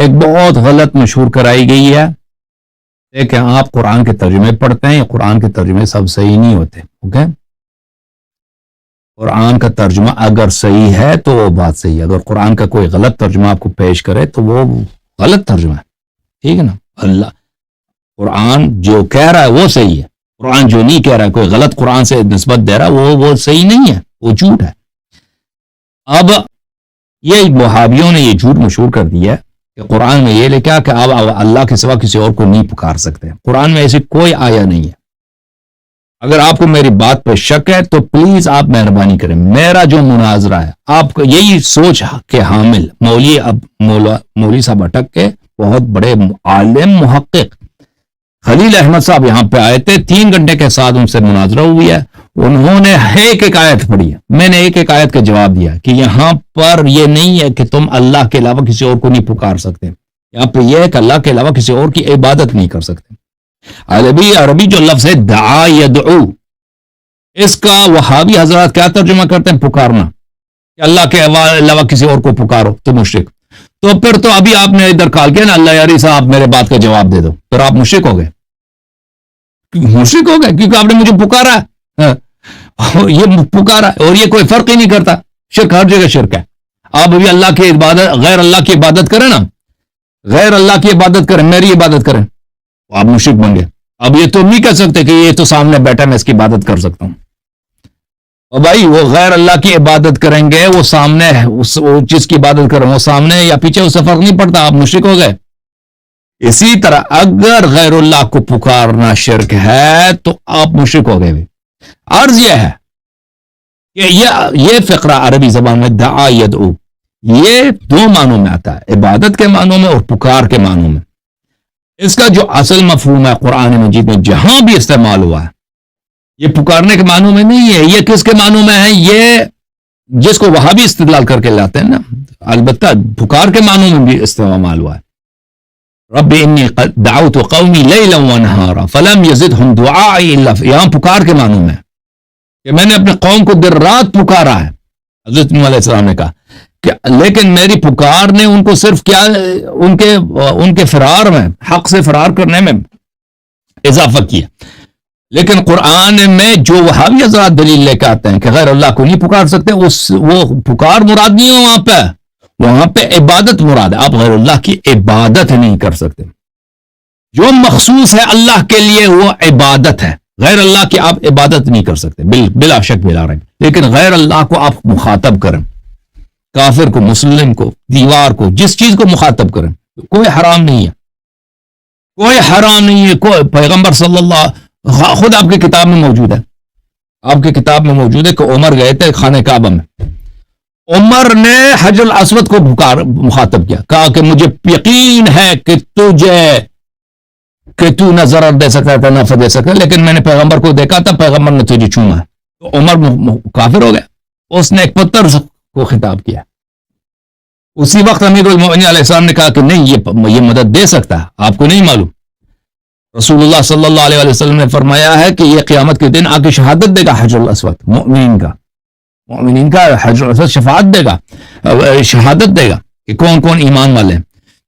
ایک بہت غلط مشہور کرائی گئی ہے کہ آپ قرآن کے ترجمے پڑھتے ہیں، قرآن کے ترجمے سب صحیح نہیں ہوتے. اوکے، قرآن کا ترجمہ اگر صحیح ہے تو وہ بات صحیح ہے، اگر قرآن کا کوئی غلط ترجمہ آپ کو پیش کرے تو وہ غلط ترجمہ ہے. ٹھیک ہے نا؟ اللہ قرآن جو کہہ رہا ہے وہ صحیح ہے، قرآن جو نہیں کہہ رہا ہے، کوئی غلط قرآن سے نسبت دے رہا ہے وہ صحیح نہیں ہے، وہ جھوٹ ہے. اب یہ وہابیوں نے یہ جھوٹ مشہور کر دیا ہے کہ قرآن میں یہ لکھا کہ آپ اللہ کے سوا کسی اور کو نہیں پکار سکتے. قرآن میں ایسی کوئی آیا نہیں ہے. اگر آپ کو میری بات پہ شک ہے تو پلیز آپ مہربانی کریں، میرا جو مناظرہ ہے آپ کو یہی سوچ کے حامل مولوی صاحب اٹک کے بہت بڑے عالم محقق خلیل احمد صاحب یہاں پہ آئے تھے، 3 گھنٹے کے ساتھ ان سے مناظرہ ہوئی ہے. انہوں نے ایک آیت پڑھی ہے، میں نے ایک آیت کا جواب دیا کہ یہاں پر یہ نہیں ہے کہ تم اللہ کے علاوہ کسی اور کو نہیں پکار سکتے، یہاں پہ یہ ہے کہ اللہ کے علاوہ کسی اور کی عبادت نہیں کر سکتے. عربی جو لفظ ہے دعا یدعو، اس کا وہابی حضرات کیا ترجمہ کرتے ہیں؟ پکارنا، کہ اللہ کے علاوہ کسی اور کو پکارو تو مشرک. تو پھر تو ابھی آپ نے ادھر کال کیا نا، اللہ یاری صاحب میرے بات کا جواب دے دو، پھر آپ مشرک ہو گئے. مشرک ہو گئے کیونکہ آپ نے مجھے پکارا ہے، یہ پکارا اور یہ کوئی فرق ہی نہیں کرتا. شرک ہر جگہ شرک ہے. آپ ابھی اللہ کی عبادت، غیر اللہ کی عبادت کریں نا، غیر اللہ کی عبادت کریں، میری عبادت کریں، آپ مشرک بن گئے. اب یہ تو نہیں کہہ سکتے کہ یہ تو سامنے بیٹھا میں اس کی عبادت کر سکتا ہوں. اور بھائی وہ غیر اللہ کی عبادت کریں گے، وہ سامنے جس کی عبادت کریں وہ سامنے یا پیچھے، اس سے فرق نہیں پڑتا، آپ مشرک ہو گئے. اسی طرح اگر غیر اللہ کو پکارنا شرک ہے تو آپ مشرک ہو گئے. عرض یہ ہے کہ یہ فقرہ عربی زبان میں دعا یدعو یہ 2 معنوں میں آتا ہے، عبادت کے معنوں میں اور پکار کے معنوں میں. اس کا جو اصل مفہوم ہے قرآن مجید میں جہاں بھی استعمال ہوا ہے، یہ پکارنے کے معنوں میں نہیں ہے. یہ کس کے معنوں میں ہے؟ یہ جس کو وہاں بھی استدلال کر کے لاتے ہیں نا، البتہ پکار کے معنوں میں بھی استعمال ہوا ہے. رب انی دعوت قومی لیلا ونہارا فلم یزدہم دعائی الا فرارا. یہاں پکار کے معنوں میں کہ میں نے اپنے قوم کو دن رات پکارا ہے. حضرت نوح علیہ السلام نے کہا کہ لیکن میری پکار نے ان کو صرف کیا ان کے فرار میں، حق سے فرار کرنے میں اضافہ کیا. لیکن قرآن میں جو وہابی حضرات دلیل لے کے آتے ہیں کہ غیر اللہ کو نہیں پکار سکتے، وہ پکار مراد نہیں ہے، وہاں پہ عبادت مراد ہے. آپ غیر اللہ کی عبادت نہیں کر سکتے. جو مخصوص ہے اللہ کے لیے وہ عبادت ہے، غیر اللہ کی آپ عبادت نہیں کر سکتے بلا شک بلا ریب. لیکن غیر اللہ کو آپ مخاطب کریں، کافر کو، مسلم کو، دیوار کو، جس چیز کو مخاطب کریں، کوئی حرام نہیں ہے، کوئی حرام نہیں ہے. کوئی پیغمبر صلی اللہ خود آپ کی کتاب میں موجود ہے، آپ کی کتاب میں موجود ہے کہ عمر گئے تھے خانہ کعبہ میں، عمر نے حجر الاسود کو مخاطب کیا، کہا کہ مجھے یقین ہے کہ تو نہ ضرر دے سکتا تھا نہ نفع دے سکتا، لیکن میں نے پیغمبر کو دیکھا تھا، پیغمبر نے تجھے چوما ہے. تو عمر کافر ہو گیا، اس نے ایک پتھر کو خطاب کیا. اسی وقت امیر المؤمنین علیہ السلام نے کہا کہ نہیں، یہ مدد دے سکتا ہے، آپ کو نہیں معلوم. رسول اللہ صلی اللہ علیہ وسلم نے فرمایا ہے کہ یہ قیامت کے دن آ کے شہادت دے گا حجر الاسود، مومنین کا حجر الاسود شفاعت دے گا، شہادت دے گا کہ کون کون ایمان والے ہیں.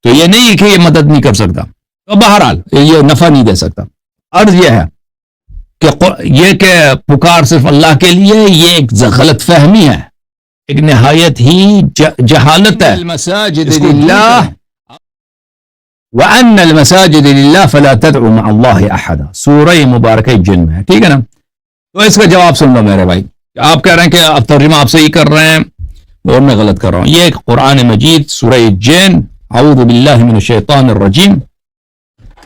تو یہ نہیں کہ یہ مدد نہیں کر سکتا، تو بہرحال یہ نفع نہیں دے سکتا. عرض یہ ہے کہ پکار صرف اللہ کے لیے، یہ ایک غلط فہمی ہے، ایک نہایت ہی جہالت ہے. المساجد للہ وَأَنَّ الْمَسَاجِدِ لِلَّهِ فَلَا تَدْعُوا مَعَ اللَّهِ أَحَدًا، سورہ مبارکہ جن میں ہے. ٹھیک ہے نا؟ تو اس کا جواب سن لو میرے بھائی. آپ کہہ رہے ہیں کہ اب ترجمہ آپ صحیح کر رہے ہیں اور میں غلط کر رہا ہوں. یہ قرآن مجید سورہ جن، اعوذ باللہ من الشیطان الرجیم،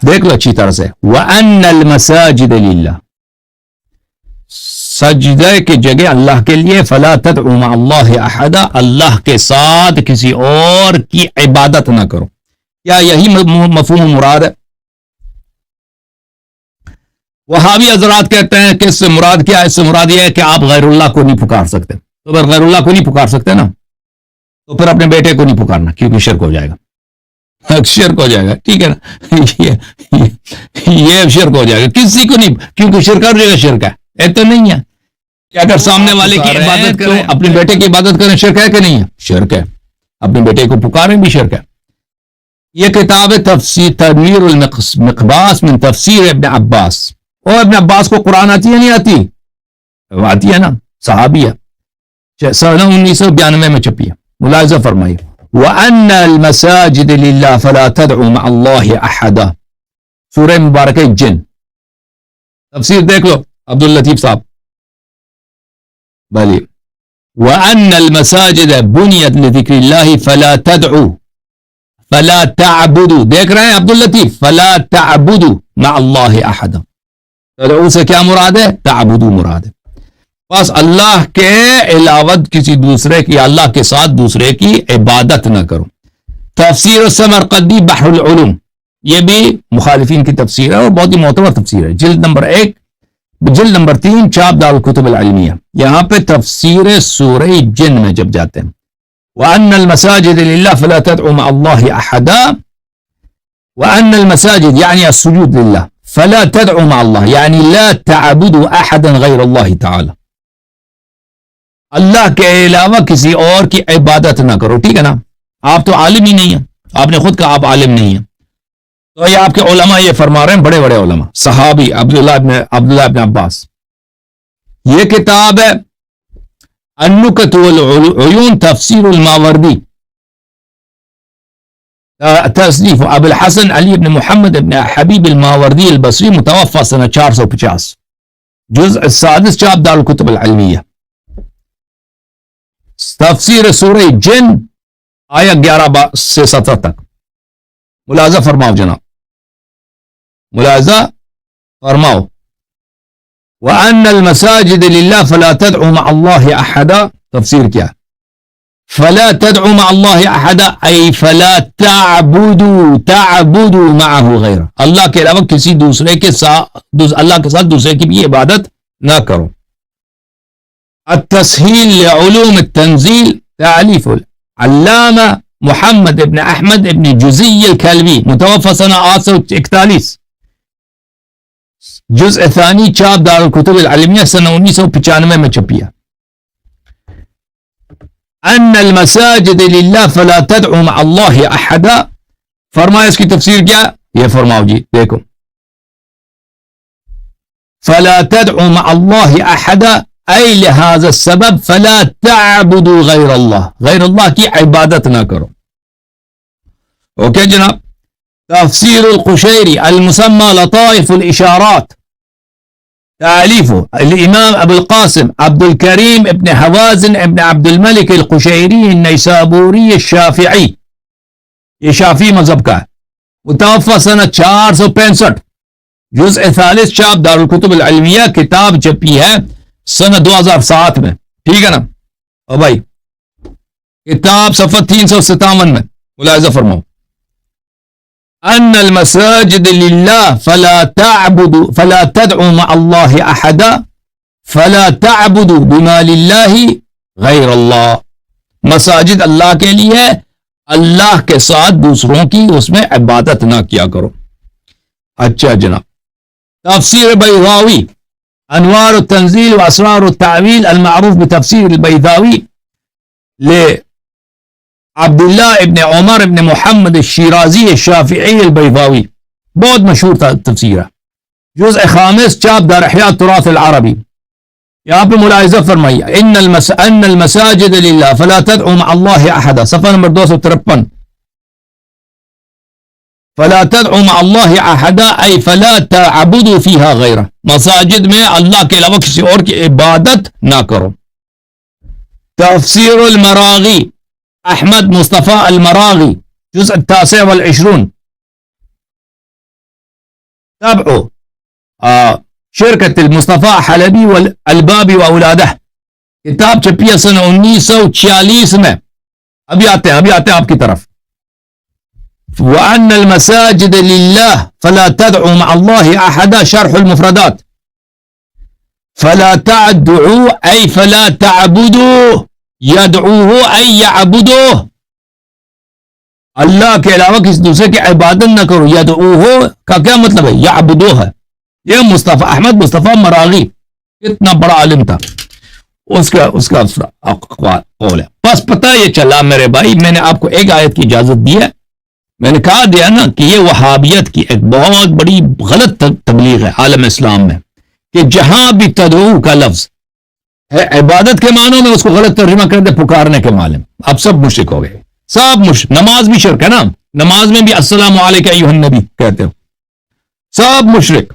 دیکھ لو اچھی طرح سے. وَأَنَّ الْمَسَاجِدِ لِلَّهِ، سجدے کی جگہ اللہ کے لیے، فَلَا تَدْعُوا مَعَ اللَّهِ أَحَدًا، اللہ کے ساتھ کسی اور کی عبادت نہ کرو. کیا یہی مفہوم مراد ہے؟ وہابی حضرات کہتے ہیں کہ اس سے مراد کیا ہے؟ اس سے مراد یہ ہے کہ آپ غیر اللہ کو نہیں پکار سکتے. تو اگر غیر اللہ کو نہیں پکار سکتے نا، تو پھر اپنے بیٹے کو نہیں پکارنا، کیونکہ شرک ہو جائے گا، شرک ہو جائے گا. ٹھیک ہے نا؟ یہ شرک ہو جائے گا. کسی کو نہیں، کیونکہ شرک ہر جگہ شرک ہے. یہ تو نہیں ہے کہ اگر سامنے والے کی عبادت کریں، اپنے بیٹے کی عبادت کریں، شرک ہے کہ نہیں ہے؟ شرک ہے. اپنے بیٹے کو پکاریں بھی شرک ہے. یہ کتاب تفسیر تنویر المقباس من تفسیر ابن عباس. اور ابن عباس کو قرآن آتی ہے نہیں آتی؟ آتی ہے نا، صحابی ہے، سنہ 1992 میں چھپی ہے. ملاحظہ فرمائیے وَأَنَّ الْمَسَاجِدَ لِلَّهِ فَلَا تَدْعُوا مَعَ اللَّهِ أَحَدًا، سورہ مبارکہ جن، تفسیر دیکھ لو عبداللطیف صاحب. بلی وَأَنَّ الْمَسَاجِدَ بُنِيَتْ لِذِكْرِ اللَّهِ فَلَا تَدْعُوا فَلَا تَعْبُدُوا، دیکھ رہے ہیں عبداللطیف، فَلَا تَعْبُدُوا مَعَ اللَّهِ أَحَدًا. تدعو سے کیا مراد ہے؟ تعبدو مراد ہے. بس اللہ کے علاوہ کسی دوسرے کی، اللہ کے ساتھ دوسرے کی عبادت نہ کرو. تفسیر السمرقندی بحر العلوم، یہ بھی مخالفین کی تفسیر ہے اور بہت ہی معتبر تفسیر ہے. جلد نمبر 1، جلد نمبر 3، چاپ دار الکتب العلمیہ. یہاں پہ تفسیر سورہ جن میں جب جاتے ہیں وَأَنَّ الْمَسَاجِدَ لِلَّهِ فَلَا تَدْعُوا مَعَ اللَّهِ أَحَدًا، وَأَنَّ الْمَسَاجِدَ يعني السجود لله، فلا تدعوا مع الله يعني لا تعبدوا احدا غير الله تعالى، اللہ کے علاوہ کسی اور کی عبادت نہ کرو. ٹھیک ہے نا؟ آپ تو عالم ہی نہیں ہیں، آپ نے خود کہا آپ عالم نہیں ہیں، تو یہ آپ کے علماء یہ فرما رہے ہیں، بڑے بڑے علماء، صحابی عبداللہ ابن عباس. یہ کتاب ہے النکت والعیون تفسیر الماوردی، تصنیف ابو الحسن علی بن محمد بن حبیب الماوردی البصری، متوفى سنہ 450، جزء السادس، چاپ دار الکتب العلمیہ. تفسیر سورہ جن آیا 11 سے 17 تک. ملاحظہ فرماؤ جناب، ملاحظہ فرماؤ. وَأَنَّ الْمَسَاجِدَ لِلَّهِ فَلَا تَدْعُوا مَعَ اللَّهِ أَحَدًا، تفسیر کیا؟ فَلَا تَدْعُوا مَعَ اللَّهِ أَحَدًا أي فَلَا تعبدوا معه غيره، اللہ کے علاوہ کسی دوسرے کے ساتھ، اللہ کے ساتھ دوسرے کی بھی عبادت نہ کرو. التسهيل لعلوم التنزيل، تأليف العلامة محمد بن أحمد بن جزي الكلبي، متوفى سنة 841، جزء ثانی، چاپ دار الکتب العلمیہ، سنہ 1995 میں چھپیا. ان المساجد للہ فلا تدعوا مع اللہ احدا، فرمایا اس کی تفسیر کیا؟ یہ فرماؤ جی، دیکھو فلا تدعوا مع اللہ احدا ای لہذا السبب فلا تعبدوا غیر اللہ، غیر اللہ کی عبادت نہ کرو. اوکے جناب. تفسیر القشیری المسمى لطائف الاشارات، تألیف الامام ابو القاسم عبد الکریم ابن حوازن ابن عبد الملک القشیری النیسابوری الشافعی، یہ شافعی مذہب کا ہے، متوفى سنہ 465، جزء ثالث، چاپ دار الکتب العلمیہ، کتاب چھپی ہے سنہ 2007 میں. ٹھیک ہے نا؟ او بھائی کتاب صفحہ 357 میں ملاحظہ فرماؤ. ان المساجد للہ فلا تدعوا مع اللہ احدا فلا تعبدوا بما للہ غیر اللہ، مساجد اللہ کے لیے، اللہ کے ساتھ دوسروں کی اس میں عبادت نہ کیا کرو. اچھا جناب. تفسیر بیضاوی انوار التنزیل و اسرار التعویل المعروف بتفسیر البیضاوی عبداللہ ابن عمر ابن محمد الشیرازی الشافعی البیضاوی، بہت مشہور تفسیر ہے، جزء خامس، چاپ دار احیاء التراث العربی. یہاں پہ ملاحظہ فرمائیے ان المساجد للہ فلا تدعوا مع اللہ احدا، صفحہ نمبر 253. فلا تدعوا مع اللہ احدا ای فلا تعبدوا فیہا غیرہ، مساجد میں اللہ کے علاوہ کسی اور کی عبادت نہ کرو. تفسیر المراغی احمد مصطفی المراغی، جزء 29، تبع شرکت المصطفی حلبی والالبابی واولادہ، کتاب چھپی سنہ 1946 میں. ابھی آتے ہیں آپ کی طرف. وَأَنَّ الْمَسَاجِدَ لِلَّهِ فَلَا تَدْعُوا مَعَ اللَّهِ أَحَدًا، شرح المفردات. فَلَا تَدْعُوا أي فَلَا تَعْبُدُوا، يَدْعُوهُ أي يَعْبُدُوهُ، اللہ کے علاوہ کسی دوسرے کی عبادت نہ کرو. يَدْعُوهُ کا کیا مطلب ہے؟ يَعْبُدُوهُ ہے. یہ مصطفی احمد مصطفی مراغی اتنا بڑا عالم تھا، اس کا قول ہے. بس پتہ یہ چلا میرے بھائی، میں نے آپ کو ایک آیت کی اجازت دی ہے، میں نے کہا دیا نا کہ یہ وہابیت کی ایک بہت بڑی غلط تبلیغ ہے عالم اسلام میں، کہ جہاں بھی تدعو کا لفظ ہے عبادت کے معنوں میں اس کو غلط ترجمہ کر دے پکارنے کے معنی میں. اب سب مشرک ہو گئے، سب مشرک. نماز بھی شرک ہے نا، نماز میں بھی السلام علیکم ایھا النبی کہتے ہو، سب مشرک.